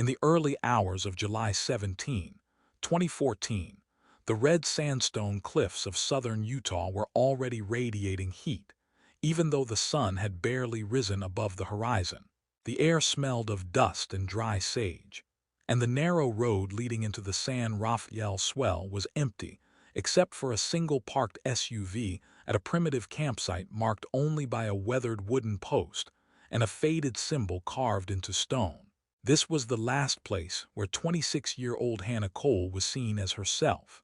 In the early hours of July 17, 2014, the red sandstone cliffs of southern Utah were already radiating heat, even though the sun had barely risen above the horizon. The air smelled of dust and dry sage, and the narrow road leading into the San Rafael swell was empty, except for a single parked SUV at a primitive campsite marked only by a weathered wooden post and a faded symbol carved into stone. This was the last place where 26-year-old Hannah Cole was seen as herself.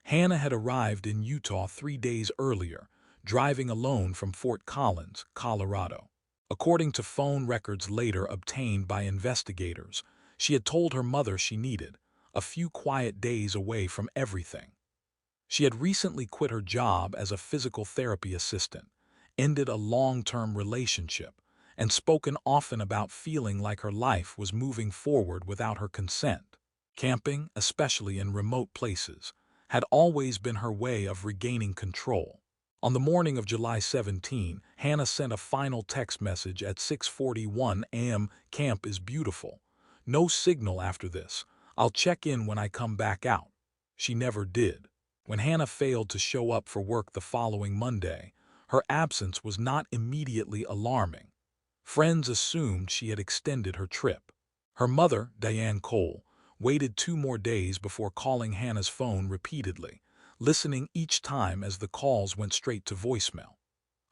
Hannah had arrived in Utah 3 days earlier, driving alone from Fort Collins, Colorado. According to phone records later obtained by investigators, she had told her mother she needed a few quiet days away from everything. She had recently quit her job as a physical therapy assistant, ended a long-term relationship, and spoken often about feeling like her life was moving forward without her consent. Camping, especially in remote places, had always been her way of regaining control. On the morning of July 17, Hannah sent a final text message at 6:41 a.m. "Camp is beautiful. No signal after this. I'll check in when I come back out." She never did. When Hannah failed to show up for work the following Monday, her absence was not immediately alarming. Friends assumed she had extended her trip. Her mother, Diane Cole, waited 2 more days before calling Hannah's phone repeatedly, listening each time as the calls went straight to voicemail.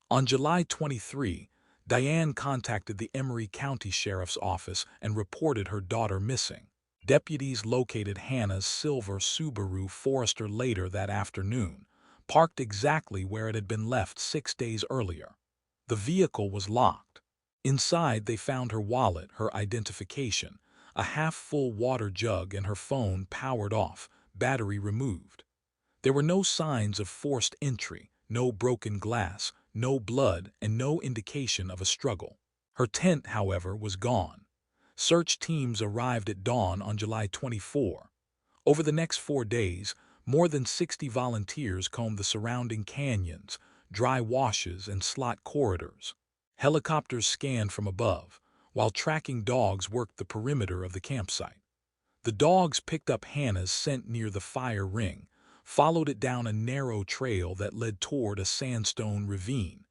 On July 23, Diane contacted the Emery County Sheriff's Office and reported her daughter missing. Deputies located Hannah's silver Subaru Forester later that afternoon, parked exactly where it had been left 6 days earlier. The vehicle was locked. Inside, they found her wallet, her identification, a half-full water jug, and her phone powered off, battery removed. There were no signs of forced entry, no broken glass, no blood, and no indication of a struggle. Her tent, however, was gone. Search teams arrived at dawn on July 24. Over the next 4 days, more than 60 volunteers combed the surrounding canyons, dry washes, and slot corridors. Helicopters scanned from above, while tracking dogs worked the perimeter of the campsite. The dogs picked up Hannah's scent near the fire ring, followed it down a narrow trail that led toward a sandstone ravine,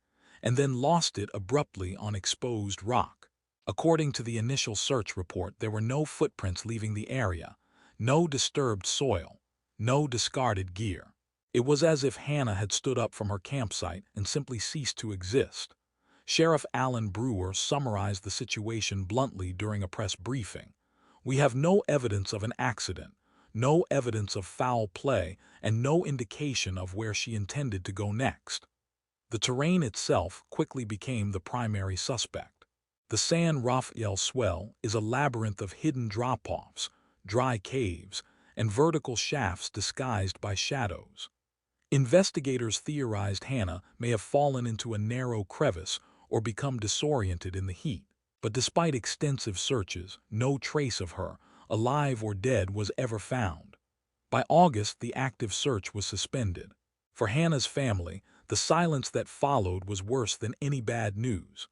and then lost it abruptly on exposed rock. According to the initial search report, there were no footprints leaving the area, no disturbed soil, no discarded gear. It was as if Hannah had stood up from her campsite and simply ceased to exist. Sheriff Alan Brewer summarized the situation bluntly during a press briefing. "We have no evidence of an accident, no evidence of foul play, and no indication of where she intended to go next." The terrain itself quickly became the primary suspect. The San Rafael swell is a labyrinth of hidden drop-offs, dry caves, and vertical shafts disguised by shadows. Investigators theorized Hannah may have fallen into a narrow crevice or become disoriented in the heat. But despite extensive searches, no trace of her, alive or dead, was ever found. By August, the active search was suspended. For Hannah's family, the silence that followed was worse than any bad news.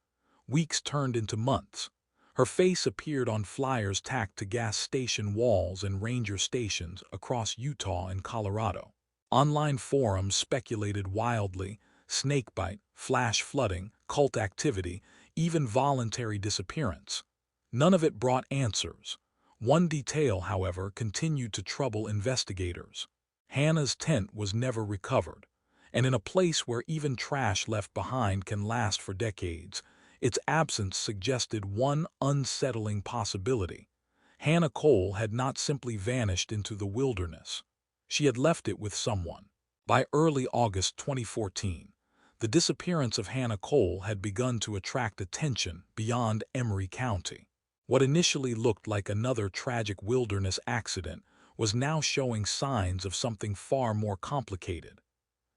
Weeks turned into months. Her face appeared on flyers tacked to gas station walls and ranger stations across Utah and Colorado. Online forums speculated wildly: snakebite, flash flooding, cult activity, even voluntary disappearance. None of it brought answers. One detail, however, continued to trouble investigators. Hannah's tent was never recovered, and in a place where even trash left behind can last for decades, its absence suggested one unsettling possibility. Hannah Cole had not simply vanished into the wilderness. She had left it with someone. By early August 2014, the disappearance of Hannah Cole had begun to attract attention beyond Emery County. What initially looked like another tragic wilderness accident was now showing signs of something far more complicated.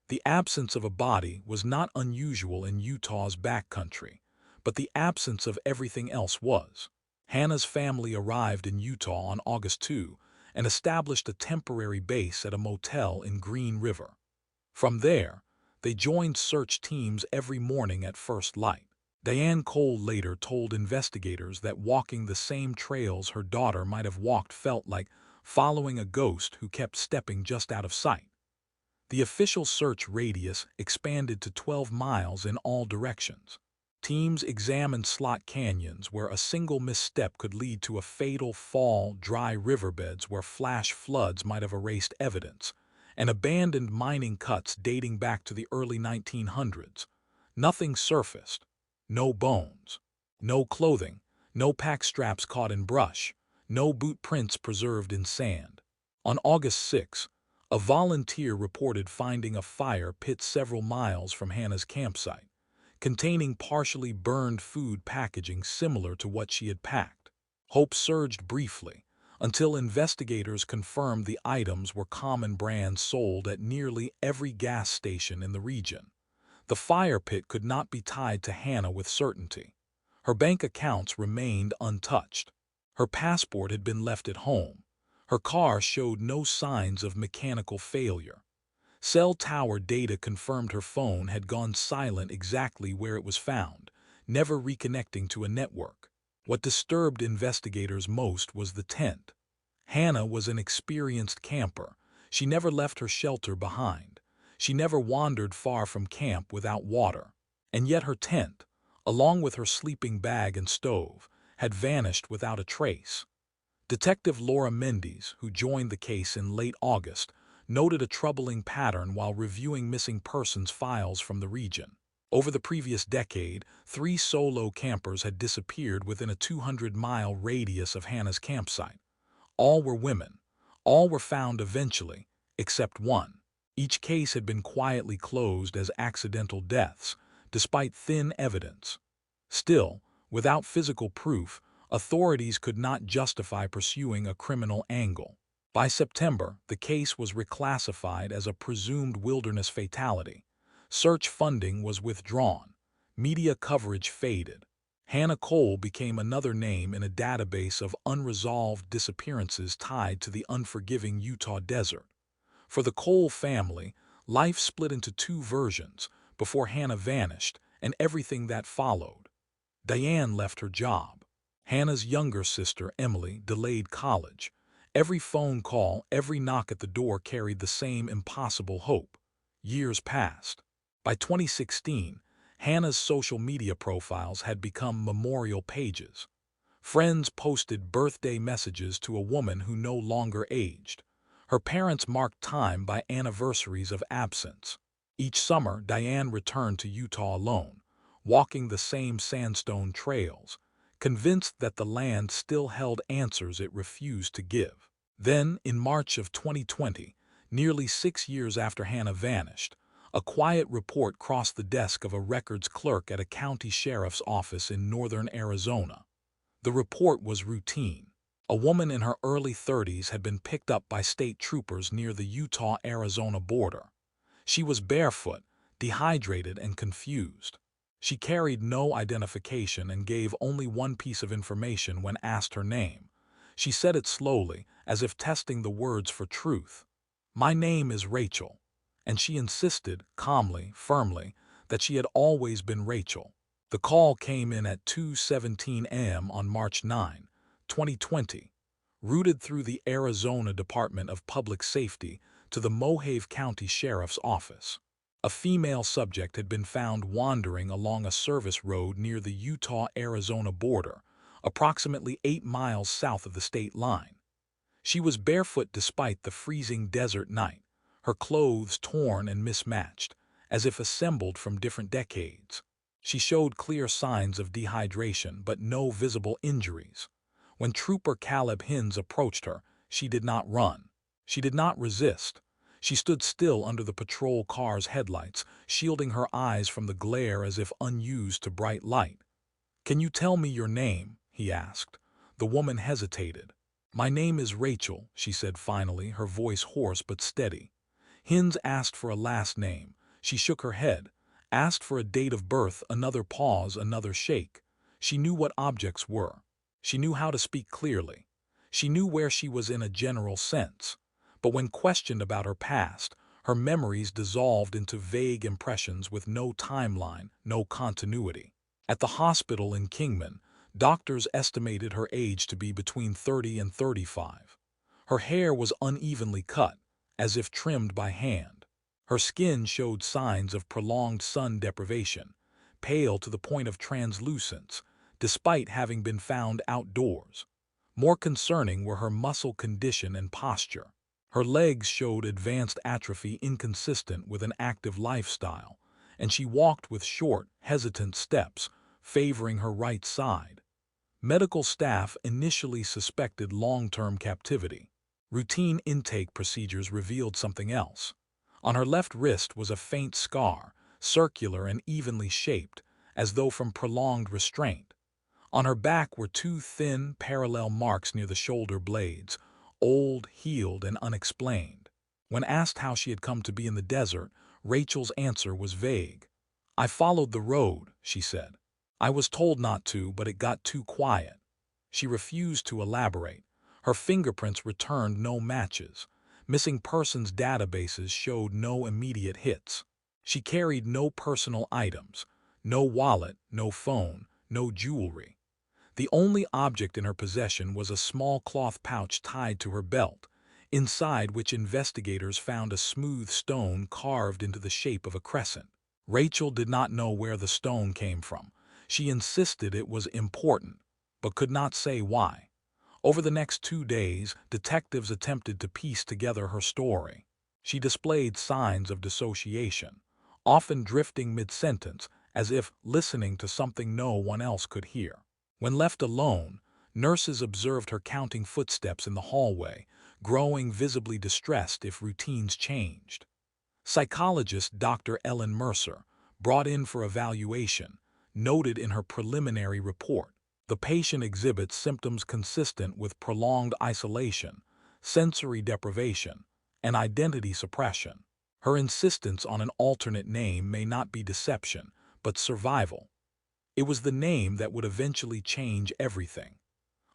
The absence of a body was not unusual in Utah's backcountry, but the absence of everything else was. Hannah's family arrived in Utah on August 2 and established a temporary base at a motel in Green River. From there, they joined search teams every morning at first light. Diane Cole later told investigators that walking the same trails her daughter might have walked felt like following a ghost who kept stepping just out of sight. The official search radius expanded to 12 miles in all directions. Teams examined slot canyons where a single misstep could lead to a fatal fall, dry riverbeds where flash floods might have erased evidence, and abandoned mining cuts dating back to the early 1900s. Nothing surfaced. No bones. No clothing. No pack straps caught in brush. No boot prints preserved in sand. On August 6, a volunteer reported finding a fire pit several miles from Hannah's campsite, containing partially burned food packaging similar to what she had packed. Hope surged briefly, until investigators confirmed the items were common brands sold at nearly every gas station in the region. The fire pit could not be tied to Hannah with certainty. Her bank accounts remained untouched. Her passport had been left at home. Her car showed no signs of mechanical failure. Cell tower data confirmed her phone had gone silent exactly where it was found, never reconnecting to a network. What disturbed investigators most was the tent. Hannah was an experienced camper. She never left her shelter behind. She never wandered far from camp without water. And yet her tent, along with her sleeping bag and stove, had vanished without a trace. Detective Laura Mendes, who joined the case in late August, noted a troubling pattern while reviewing missing persons files from the region. Over the previous decade, 3 solo campers had disappeared within a 200-mile radius of Hannah's campsite. All were women. All were found eventually, except one. Each case had been quietly closed as accidental deaths, despite thin evidence. Still, without physical proof, authorities could not justify pursuing a criminal angle. By September, the case was reclassified as a presumed wilderness fatality. Search funding was withdrawn. Media coverage faded. Hannah Cole became another name in a database of unresolved disappearances tied to the unforgiving Utah desert. For the Cole family, life split into 2 versions before Hannah vanished and everything that followed. Diane left her job. Hannah's younger sister, Emily, delayed college. Every phone call, every knock at the door carried the same impossible hope. Years passed. By 2016, Hannah's social media profiles had become memorial pages. Friends posted birthday messages to a woman who no longer aged. Her parents marked time by anniversaries of absence. Each summer, Diane returned to Utah alone, walking the same sandstone trails, convinced that the land still held answers it refused to give. Then, in March of 2020, nearly 6 years after Hannah vanished, a quiet report crossed the desk of a records clerk at a county sheriff's office in northern Arizona. The report was routine. A woman in her early 30s had been picked up by state troopers near the Utah-Arizona border. She was barefoot, dehydrated, and confused. She carried no identification and gave only one piece of information when asked her name. She said it slowly, as if testing the words for truth. "My name is Rachel." And she insisted, calmly, firmly, that she had always been Rachel. The call came in at 2:17 a.m. on March 9, 2020, routed through the Arizona Department of Public Safety to the Mohave County Sheriff's Office. A female subject had been found wandering along a service road near the Utah-Arizona border, approximately 8 miles south of the state line. She was barefoot despite the freezing desert night, her clothes torn and mismatched, as if assembled from different decades. She showed clear signs of dehydration but no visible injuries. When Trooper Caleb Hines approached her, she did not run. She did not resist. She stood still under the patrol car's headlights, shielding her eyes from the glare as if unused to bright light. "Can you tell me your name?" he asked. The woman hesitated. "My name is Rachel," she said finally, her voice hoarse but steady. Hines asked for a last name. She shook her head. Asked for a date of birth, another pause, another shake. She knew what objects were. She knew how to speak clearly. She knew where she was in a general sense. But when questioned about her past, her memories dissolved into vague impressions with no timeline, no continuity. At the hospital in Kingman, doctors estimated her age to be between 30 and 35. Her hair was unevenly cut, as if trimmed by hand. Her skin showed signs of prolonged sun deprivation, pale to the point of translucence, despite having been found outdoors. More concerning were her muscle condition and posture. Her legs showed advanced atrophy inconsistent with an active lifestyle, and she walked with short, hesitant steps, favoring her right side. Medical staff initially suspected long-term captivity. Routine intake procedures revealed something else. On her left wrist was a faint scar, circular and evenly shaped, as though from prolonged restraint. On her back were two thin, parallel marks near the shoulder blades, old, healed, and unexplained. When asked how she had come to be in the desert, Rachel's answer was vague. "I followed the road," she said. "I was told not to, but it got too quiet." She refused to elaborate. Her fingerprints returned no matches. Missing persons databases showed no immediate hits. She carried no personal items, no wallet, no phone, no jewelry. The only object in her possession was a small cloth pouch tied to her belt, inside which investigators found a smooth stone carved into the shape of a crescent. Rachel did not know where the stone came from. She insisted it was important, but could not say why. Over the next 2 days, detectives attempted to piece together her story. She displayed signs of dissociation, often drifting mid-sentence, as if listening to something no one else could hear. When left alone, nurses observed her counting footsteps in the hallway, growing visibly distressed if routines changed. Psychologist Dr. Ellen Mercer, brought in for evaluation, noted in her preliminary report, "The patient exhibits symptoms consistent with prolonged isolation, sensory deprivation, and identity suppression. Her insistence on an alternate name may not be deception, but survival." It was the name that would eventually change everything.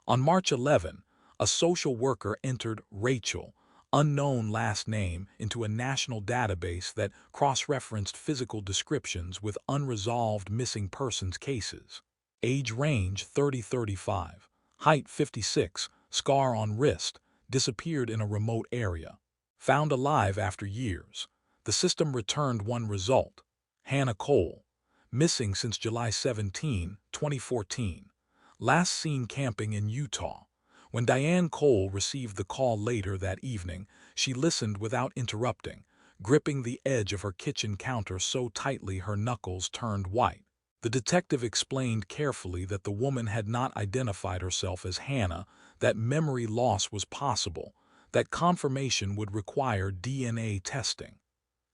On March 11, a social worker entered Rachel, unknown last name, into a national database that cross-referenced physical descriptions with unresolved missing persons cases. Age range 30-35, height 56, scar on wrist, disappeared in a remote area. Found alive after years. The system returned one result: Hannah Cole. Missing since July 17, 2014. Last seen camping in Utah. When Diane Cole received the call later that evening, she listened without interrupting, gripping the edge of her kitchen counter so tightly her knuckles turned white. The detective explained carefully that the woman had not identified herself as Hannah, that memory loss was possible, that confirmation would require DNA testing.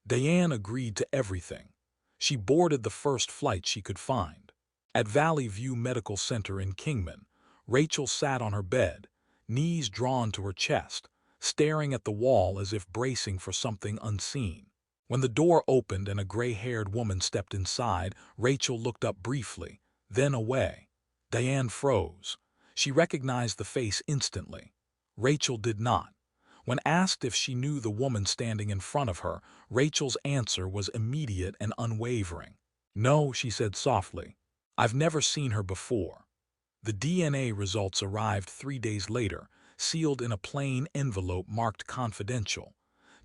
Diane agreed to everything. She boarded the first flight she could find. At Valley View Medical Center in Kingman, Rachel sat on her bed, knees drawn to her chest, staring at the wall as if bracing for something unseen. When the door opened and a gray-haired woman stepped inside, Rachel looked up briefly, then away. Diane froze. She recognized the face instantly. Rachel did not. When asked if she knew the woman standing in front of her, Rachel's answer was immediate and unwavering. "No," she said softly. "I've never seen her before." The DNA results arrived 3 days later, sealed in a plain envelope marked confidential.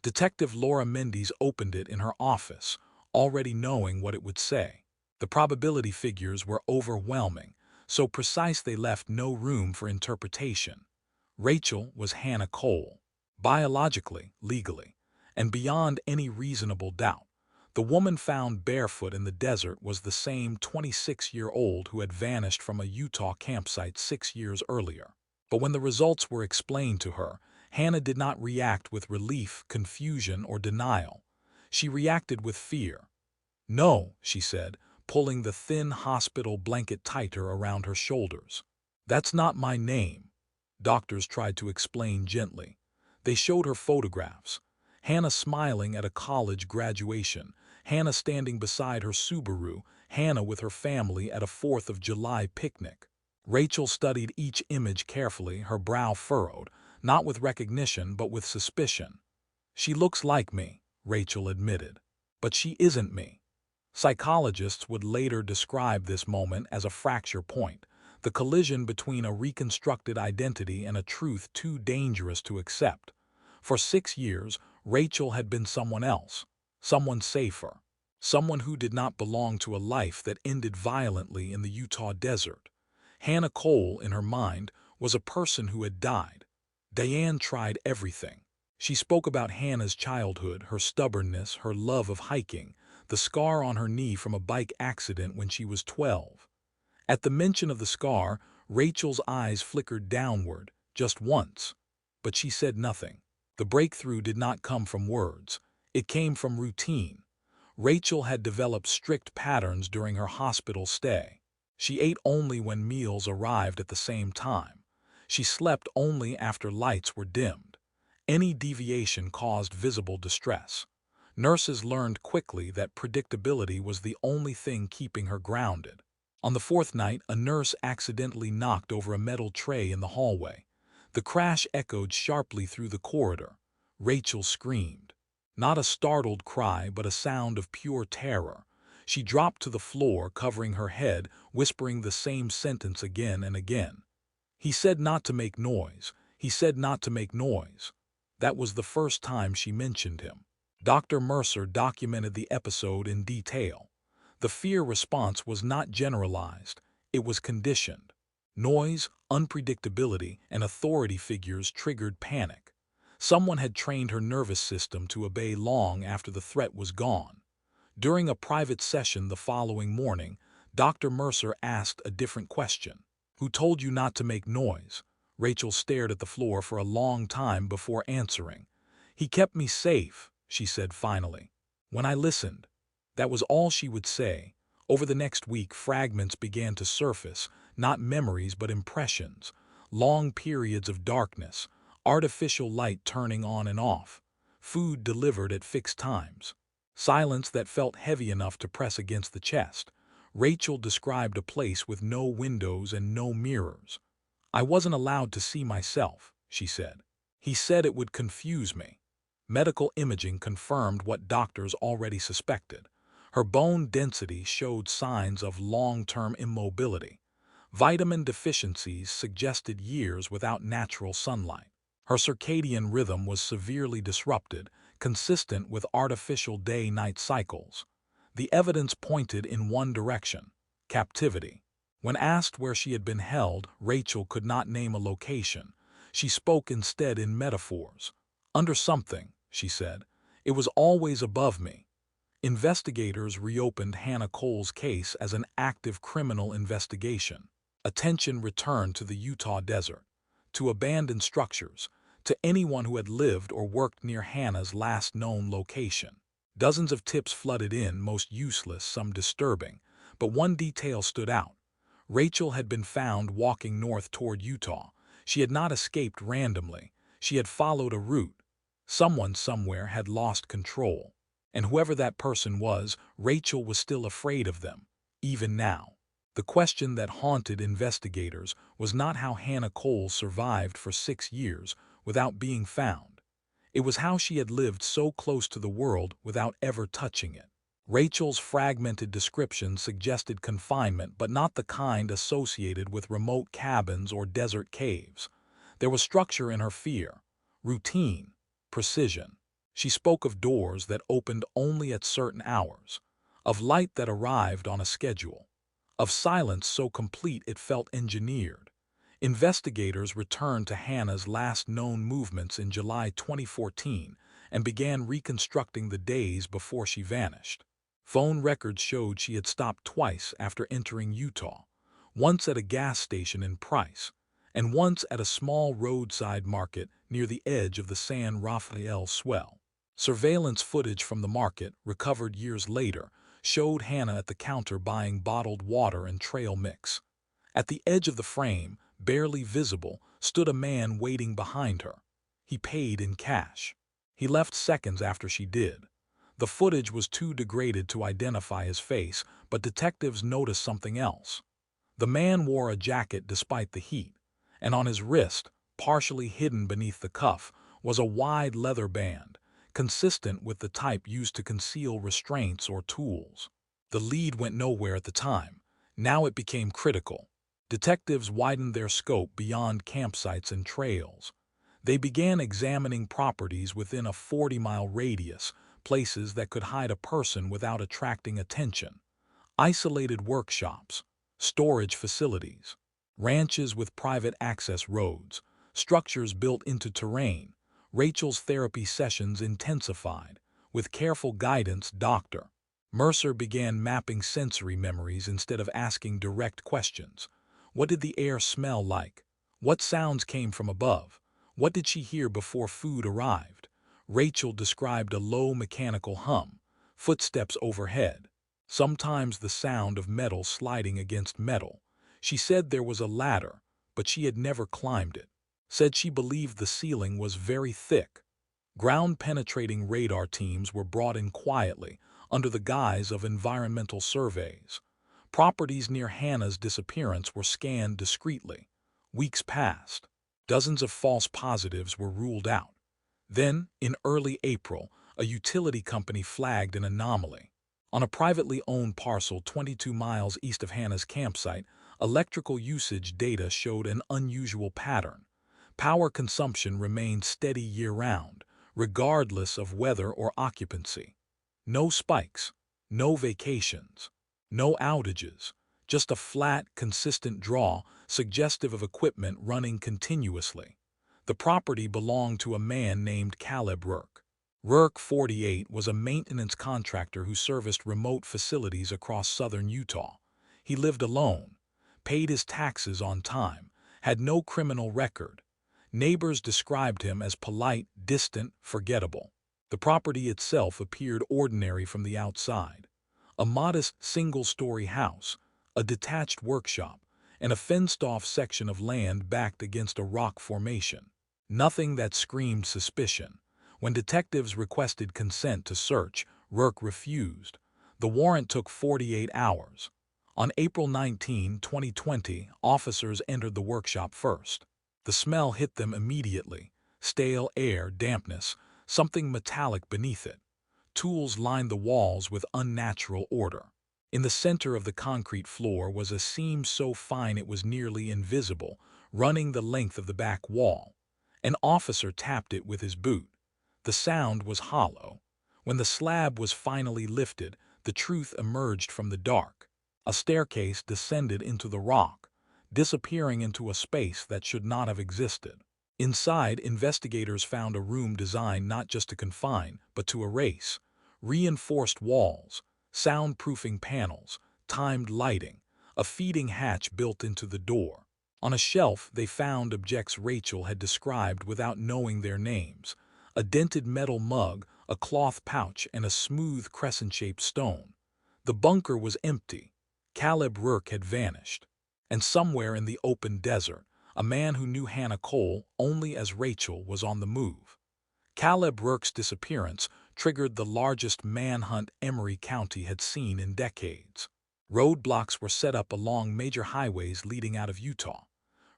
Detective Laura Mendes opened it in her office, already knowing what it would say. The probability figures were overwhelming, so precise they left no room for interpretation. Rachel was Hannah Cole. Biologically, legally, and beyond any reasonable doubt, the woman found barefoot in the desert was the same 26-year-old who had vanished from a Utah campsite 6 years earlier. But when the results were explained to her, Hannah did not react with relief, confusion, or denial. She reacted with fear. "No," she said, pulling the thin hospital blanket tighter around her shoulders. "That's not my name." Doctors tried to explain gently. They showed her photographs. Hannah smiling at a college graduation, Hannah standing beside her Subaru, Hannah with her family at a 4th of July picnic. Rachel studied each image carefully, her brow furrowed, not with recognition but with suspicion. "She looks like me," Rachel admitted. "But she isn't me." Psychologists would later describe this moment as a fracture point, the collision between a reconstructed identity and a truth too dangerous to accept. For 6 years, Rachel had been someone else, someone safer, someone who did not belong to a life that ended violently in the Utah desert. Hannah Cole, in her mind, was a person who had died. Diane tried everything. She spoke about Hannah's childhood, her stubbornness, her love of hiking, the scar on her knee from a bike accident when she was 12. At the mention of the scar, Rachel's eyes flickered downward, just once. But she said nothing. The breakthrough did not come from words. It came from routine. Rachel had developed strict patterns during her hospital stay. She ate only when meals arrived at the same time. She slept only after lights were dimmed. Any deviation caused visible distress. Nurses learned quickly that predictability was the only thing keeping her grounded. On the fourth night, a nurse accidentally knocked over a metal tray in the hallway. The crash echoed sharply through the corridor. Rachel screamed. Not a startled cry, but a sound of pure terror. She dropped to the floor, covering her head, whispering the same sentence again and again. He said not to make noise. He said not to make noise. That was the first time she mentioned him. Dr. Mercer documented the episode in detail. The fear response was not generalized, it was conditioned. Noise, unpredictability, and authority figures triggered panic. Someone had trained her nervous system to obey long after the threat was gone. During a private session the following morning, Dr. Mercer asked a different question. "Who told you not to make noise?" Rachel stared at the floor for a long time before answering. "He kept me safe," she said finally. "When I listened." That was all she would say. Over the next week, fragments began to surface, not memories but impressions. Long periods of darkness, artificial light turning on and off, food delivered at fixed times, silence that felt heavy enough to press against the chest. Rachel described a place with no windows and no mirrors. "I wasn't allowed to see myself," she said. "He said it would confuse me." Medical imaging confirmed what doctors already suspected. Her bone density showed signs of long-term immobility. Vitamin deficiencies suggested years without natural sunlight. Her circadian rhythm was severely disrupted, consistent with artificial day-night cycles. The evidence pointed in one direction: captivity. When asked where she had been held, Rachel could not name a location. She spoke instead in metaphors. "Under something," she said. "It was always above me." Investigators reopened Hannah Cole's case as an active criminal investigation. Attention returned to the Utah desert, to abandoned structures, to anyone who had lived or worked near Hannah's last known location. Dozens of tips flooded in, most useless, some disturbing, but one detail stood out. Rachel had been found walking north toward Utah. She had not escaped randomly. She had followed a route. Someone somewhere had lost control. And whoever that person was, Rachel was still afraid of them, even now. The question that haunted investigators was not how Hannah Cole survived for 6 years without being found. It was how she had lived so close to the world without ever touching it. Rachel's fragmented description suggested confinement, but not the kind associated with remote cabins or desert caves. There was structure in her fear, routine, precision. She spoke of doors that opened only at certain hours, of light that arrived on a schedule, of silence so complete it felt engineered. Investigators returned to Hannah's last known movements in July 2014 and began reconstructing the days before she vanished. Phone records showed she had stopped twice after entering Utah, once at a gas station in Price, and once at a small roadside market near the edge of the San Rafael Swell. Surveillance footage from the market, recovered years later, showed Hannah at the counter buying bottled water and trail mix. At the edge of the frame, barely visible, stood a man waiting behind her. He paid in cash. He left seconds after she did. The footage was too degraded to identify his face, but detectives noticed something else. The man wore a jacket despite the heat, and on his wrist, partially hidden beneath the cuff, was a wide leather band, consistent with the type used to conceal restraints or tools. The lead went nowhere at the time. Now it became critical. Detectives widened their scope beyond campsites and trails. They began examining properties within a 40-mile radius, places that could hide a person without attracting attention. Isolated workshops, storage facilities, ranches with private access roads, structures built into terrain. Rachel's therapy sessions intensified. With careful guidance, Dr. Mercer began mapping sensory memories instead of asking direct questions. What did the air smell like? What sounds came from above? What did she hear before food arrived? Rachel described a low mechanical hum, footsteps overhead, sometimes the sound of metal sliding against metal. She said there was a ladder, but she had never climbed it. Said she believed the ceiling was very thick. Ground-penetrating radar teams were brought in quietly, under the guise of environmental surveys. Properties near Hannah's disappearance were scanned discreetly. Weeks passed. Dozens of false positives were ruled out. Then, in early April, a utility company flagged an anomaly. On a privately owned parcel 22 miles east of Hannah's campsite, electrical usage data showed an unusual pattern. Power consumption remained steady year-round, regardless of weather or occupancy. No spikes, no vacations, no outages, just a flat, consistent draw suggestive of equipment running continuously. The property belonged to a man named Caleb Rourke. Rourke, 48, was a maintenance contractor who serviced remote facilities across southern Utah. He lived alone, paid his taxes on time, had no criminal record. Neighbors described him as polite, distant, forgettable. The property itself appeared ordinary from the outside. A modest single-story house, a detached workshop, and a fenced-off section of land backed against a rock formation. Nothing that screamed suspicion. When detectives requested consent to search, Rourke refused. The warrant took 48 hours. On April 19, 2020, officers entered the workshop first. The smell hit them immediately. Stale air, dampness, something metallic beneath it. Tools lined the walls with unnatural order. In the center of the concrete floor was a seam so fine it was nearly invisible, running the length of the back wall. An officer tapped it with his boot. The sound was hollow. When the slab was finally lifted, the truth emerged from the dark. A staircase descended into the rock, disappearing into a space that should not have existed. Inside, investigators found a room designed not just to confine, but to erase. Reinforced walls, soundproofing panels, timed lighting, a feeding hatch built into the door. On a shelf, they found objects Rachel had described without knowing their names: a dented metal mug, a cloth pouch, and a smooth crescent-shaped stone. The bunker was empty. Caleb Rourke had vanished. And somewhere in the open desert, a man who knew Hannah Cole only as Rachel was on the move. Caleb Rourke's disappearance triggered the largest manhunt Emery County had seen in decades. Roadblocks were set up along major highways leading out of Utah.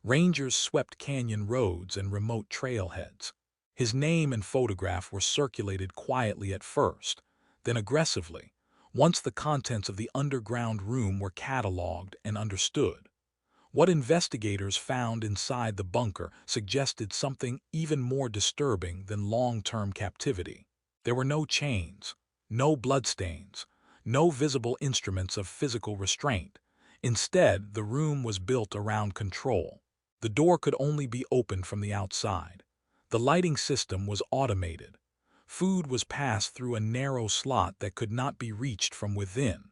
Rangers swept canyon roads and remote trailheads. His name and photograph were circulated quietly at first, then aggressively, once the contents of the underground room were cataloged and understood. What investigators found inside the bunker suggested something even more disturbing than long-term captivity. There were no chains, no bloodstains, no visible instruments of physical restraint. Instead, the room was built around control. The door could only be opened from the outside. The lighting system was automated. Food was passed through a narrow slot that could not be reached from within.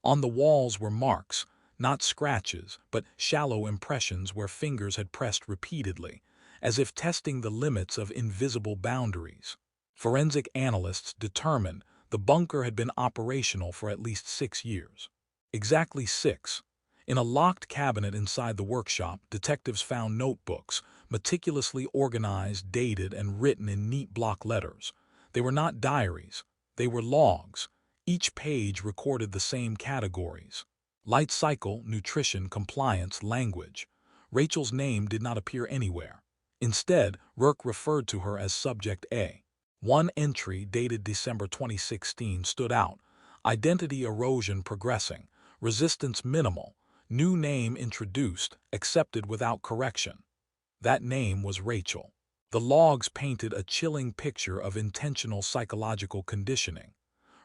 On the walls were marks, not scratches, but shallow impressions where fingers had pressed repeatedly, as if testing the limits of invisible boundaries. Forensic analysts determined the bunker had been operational for at least 6 years. Exactly 6. In a locked cabinet inside the workshop, detectives found notebooks, meticulously organized, dated, and written in neat block letters. They were not diaries. They were logs. Each page recorded the same categories: light cycle, nutrition, compliance, language. Rachel's name did not appear anywhere. Instead, Rourke referred to her as Subject A. One entry, dated December 2016, stood out: Identity erosion progressing, resistance minimal, new name introduced, accepted without correction. That name was Rachel. The logs painted a chilling picture of intentional psychological conditioning.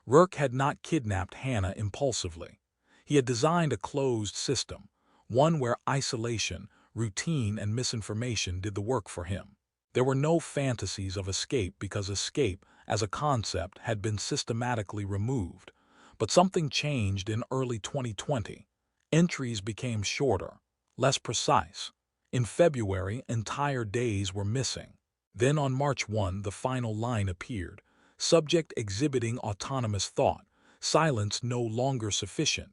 Rourke had not kidnapped Hannah impulsively. He had designed a closed system, one where isolation, routine, and misinformation did the work for him. There were no fantasies of escape because escape, as a concept, had been systematically removed. But something changed in early 2020. Entries became shorter, less precise. In February, entire days were missing. Then on March 1, the final line appeared. Subject exhibiting autonomous thought, silence no longer sufficient.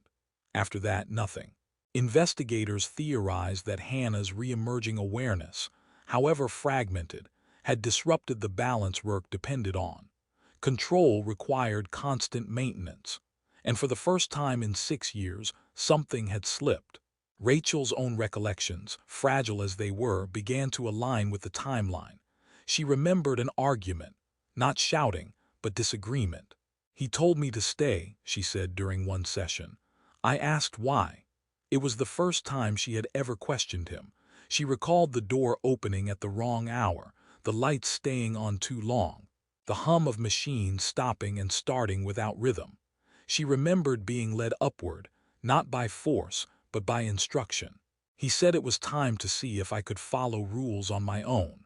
After that, nothing. Investigators theorized that Hannah's re-emerging awareness, however fragmented, had disrupted the balance Rourke depended on. Control required constant maintenance, and for the first time in 6 years, something had slipped. Rachel's own recollections, fragile as they were, began to align with the timeline. She remembered an argument, not shouting, but disagreement. "He told me to stay," she said during one session. "I asked why." It was the first time she had ever questioned him. She recalled the door opening at the wrong hour, the lights staying on too long, the hum of machines stopping and starting without rhythm. She remembered being led upward, not by force, but by instruction. "He said it was time to see if I could follow rules on my own."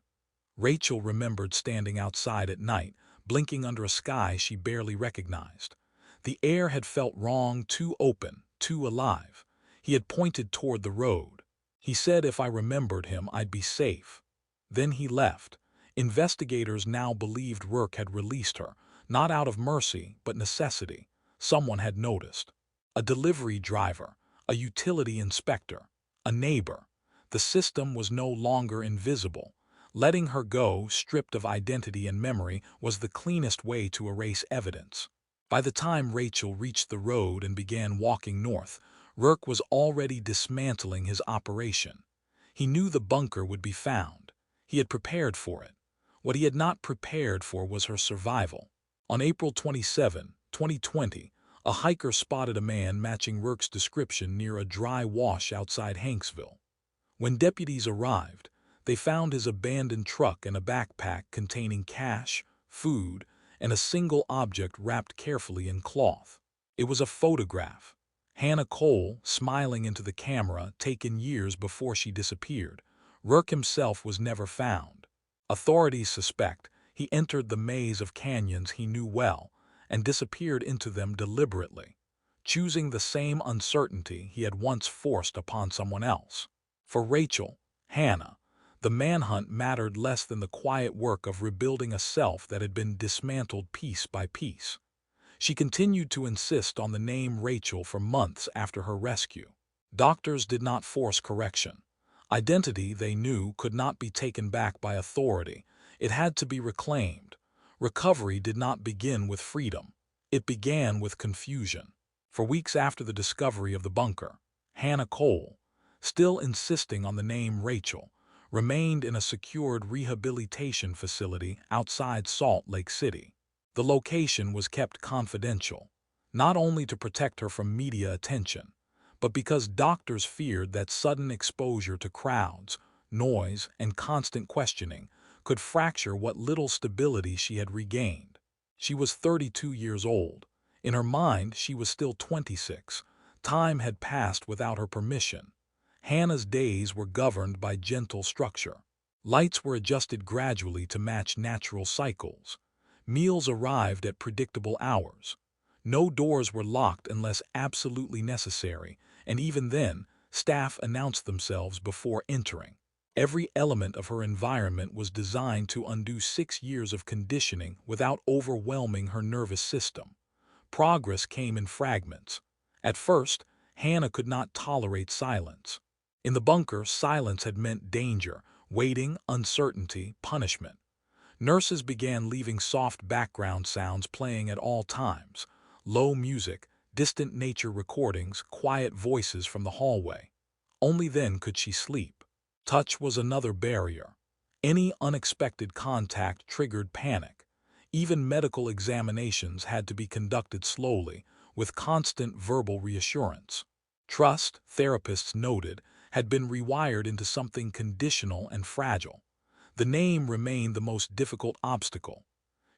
Rachel remembered standing outside at night, blinking under a sky she barely recognized. The air had felt wrong, too open, too alive. He had pointed toward the road. "He said if I remembered him, I'd be safe." Then he left. Investigators now believed Rourke had released her, not out of mercy, but necessity. Someone had noticed. A delivery driver, a utility inspector, a neighbor. The system was no longer invisible. Letting her go, stripped of identity and memory, was the cleanest way to erase evidence. By the time Rachel reached the road and began walking north, Rourke was already dismantling his operation. He knew the bunker would be found. He had prepared for it. What he had not prepared for was her survival. On April 27, 2020, a hiker spotted a man matching Rourke's description near a dry wash outside Hanksville. When deputies arrived, they found his abandoned truck and a backpack containing cash, food, and a single object wrapped carefully in cloth. It was a photograph. Hannah Cole, smiling into the camera, taken years before she disappeared. Rourke himself was never found. Authorities suspect he entered the maze of canyons he knew well and disappeared into them deliberately, choosing the same uncertainty he had once forced upon someone else. For Rachel, Hannah, the manhunt mattered less than the quiet work of rebuilding a self that had been dismantled piece by piece. She continued to insist on the name Rachel for months after her rescue. Doctors did not force correction. Identity, they knew, could not be taken back by authority. It had to be reclaimed. Recovery did not begin with freedom. It began with confusion. For weeks after the discovery of the bunker, Hannah Cole, still insisting on the name Rachel, remained in a secured rehabilitation facility outside Salt Lake City. The location was kept confidential, not only to protect her from media attention, but because doctors feared that sudden exposure to crowds, noise, and constant questioning could fracture what little stability she had regained. She was 32 years old. In her mind, she was still 26. Time had passed without her permission. Hannah's days were governed by gentle structure. Lights were adjusted gradually to match natural cycles. Meals arrived at predictable hours. No doors were locked unless absolutely necessary, and even then, staff announced themselves before entering. Every element of her environment was designed to undo 6 years of conditioning without overwhelming her nervous system. Progress came in fragments. At first, Hannah could not tolerate silence. In the bunker, silence had meant danger, waiting, uncertainty, punishment. Nurses began leaving soft background sounds playing at all times. Low music, distant nature recordings, quiet voices from the hallway. Only then could she sleep. Touch was another barrier. Any unexpected contact triggered panic. Even medical examinations had to be conducted slowly, with constant verbal reassurance. Trust, therapists noted, had been rewired into something conditional and fragile. The name remained the most difficult obstacle.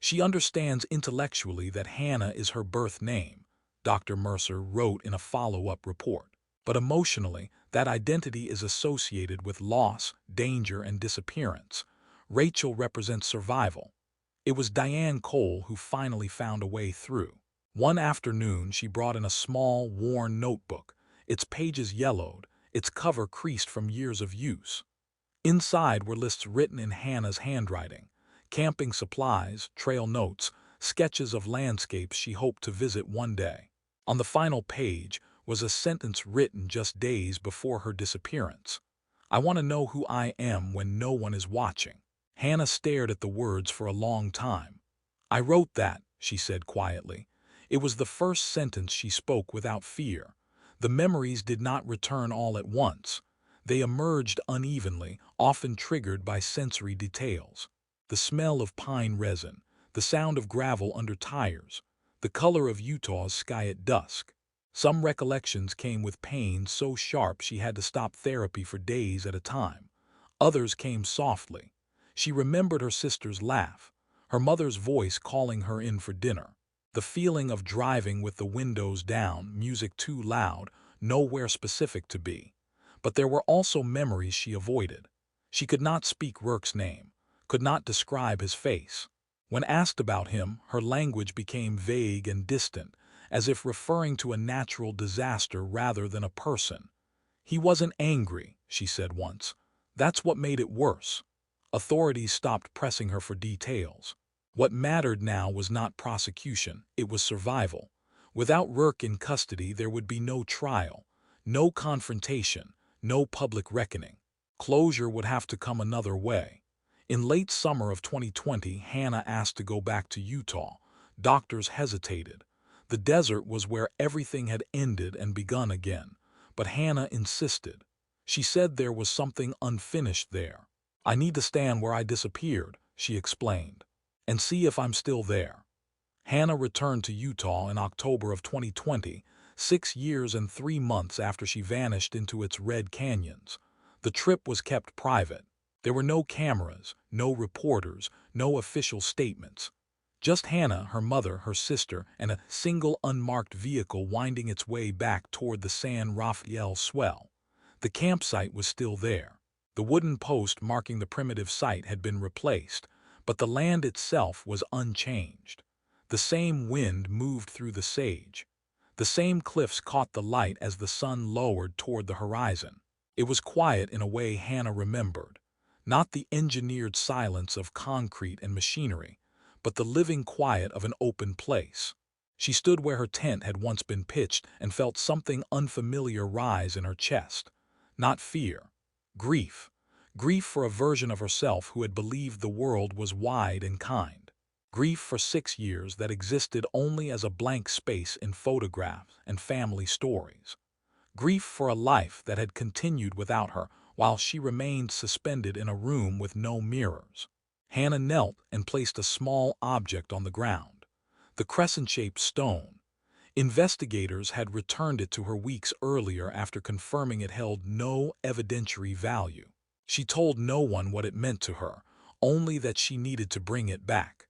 She understands intellectually that Hannah is her birth name, Dr. Mercer wrote in a follow-up report. But emotionally, that identity is associated with loss, danger, and disappearance. Rachel represents survival. It was Diane Cole who finally found a way through. One afternoon, she brought in a small, worn notebook, its pages yellowed, its cover creased from years of use. Inside were lists written in Hannah's handwriting, camping supplies, trail notes, sketches of landscapes she hoped to visit one day. On the final page was a sentence written just days before her disappearance. "I want to know who I am when no one is watching." Hannah stared at the words for a long time. "I wrote that," she said quietly. It was the first sentence she spoke without fear. The memories did not return all at once. They emerged unevenly, often triggered by sensory details. The smell of pine resin, the sound of gravel under tires, the color of Utah's sky at dusk. Some recollections came with pain so sharp she had to stop therapy for days at a time. Others came softly. She remembered her sister's laugh, her mother's voice calling her in for dinner. The feeling of driving with the windows down, music too loud, nowhere specific to be. But there were also memories she avoided. She could not speak Rourke's name, could not describe his face. When asked about him, her language became vague and distant, as if referring to a natural disaster rather than a person. "He wasn't angry," she said once. "That's what made it worse." Authorities stopped pressing her for details. What mattered now was not prosecution, it was survival. Without Rourke in custody, there would be no trial, no confrontation, no public reckoning. Closure would have to come another way. In late summer of 2020, Hannah asked to go back to Utah. Doctors hesitated. The desert was where everything had ended and begun again. But Hannah insisted. She said there was something unfinished there. "I need to stand where I disappeared," she explained, "and see if I'm still there." Hannah returned to Utah in October of 2020, 6 years and 3 months after she vanished into its red canyons. The trip was kept private. There were no cameras, no reporters, no official statements. Just Hannah, her mother, her sister, and a single unmarked vehicle winding its way back toward the San Rafael swell. The campsite was still there. The wooden post marking the primitive site had been replaced, but the land itself was unchanged. The same wind moved through the sage. The same cliffs caught the light as the sun lowered toward the horizon. It was quiet in a way Hannah remembered. Not the engineered silence of concrete and machinery, but the living quiet of an open place. She stood where her tent had once been pitched and felt something unfamiliar rise in her chest. Not fear. Grief. Grief for a version of herself who had believed the world was wide and kind. Grief for 6 years that existed only as a blank space in photographs and family stories. Grief for a life that had continued without her while she remained suspended in a room with no mirrors. Hannah knelt and placed a small object on the ground. The crescent-shaped stone. Investigators had returned it to her weeks earlier after confirming it held no evidentiary value. She told no one what it meant to her, only that she needed to bring it back.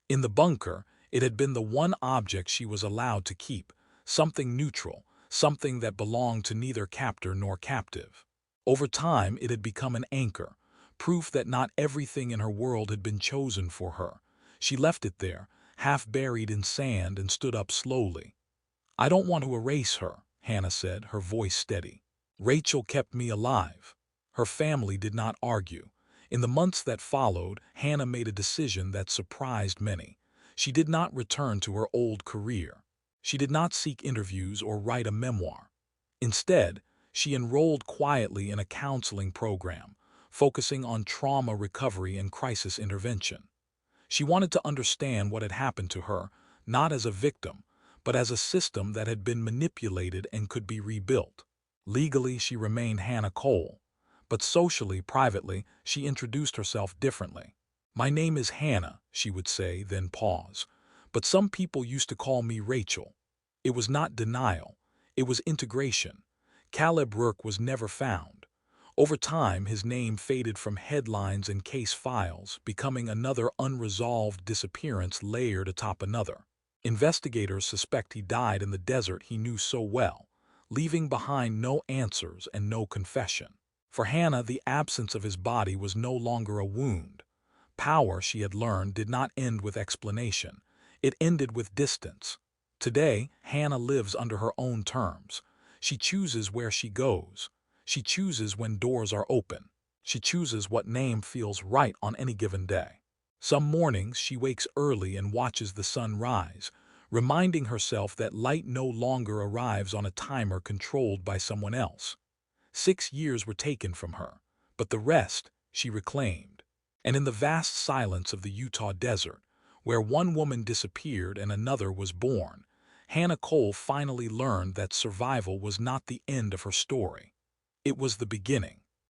In the bunker, it had been the one object she was allowed to keep, something neutral, something that belonged to neither captor nor captive. Over time, it had become an anchor, proof that not everything in her world had been chosen for her. She left it there, half buried in sand, and stood up slowly. "I don't want to erase her," Hannah said, her voice steady. "Rachel kept me alive." Her family did not argue. In the months that followed, Hannah made a decision that surprised many. She did not return to her old career. She did not seek interviews or write a memoir. Instead, she enrolled quietly in a counseling program, focusing on trauma recovery and crisis intervention. She wanted to understand what had happened to her, not as a victim, but as a system that had been manipulated and could be rebuilt. Legally, she remained Hannah Cole, but socially, privately, she introduced herself differently. "My name is Hannah," she would say, then pause. "But some people used to call me Rachel." It was not denial, it was integration. Caleb Rourke was never found. Over time, his name faded from headlines and case files, becoming another unresolved disappearance layered atop another. Investigators suspect he died in the desert he knew so well, leaving behind no answers and no confession. For Hannah, the absence of his body was no longer a wound. Power, she had learned, did not end with explanation. It ended with distance. Today, Hannah lives under her own terms. She chooses where she goes. She chooses when doors are open. She chooses what name feels right on any given day. Some mornings she wakes early and watches the sun rise, reminding herself that light no longer arrives on a timer controlled by someone else. 6 years were taken from her, but the rest she reclaimed. And in the vast silence of the Utah desert, where one woman disappeared and another was born, Hannah Cole finally learned that survival was not the end of her story. It was the beginning.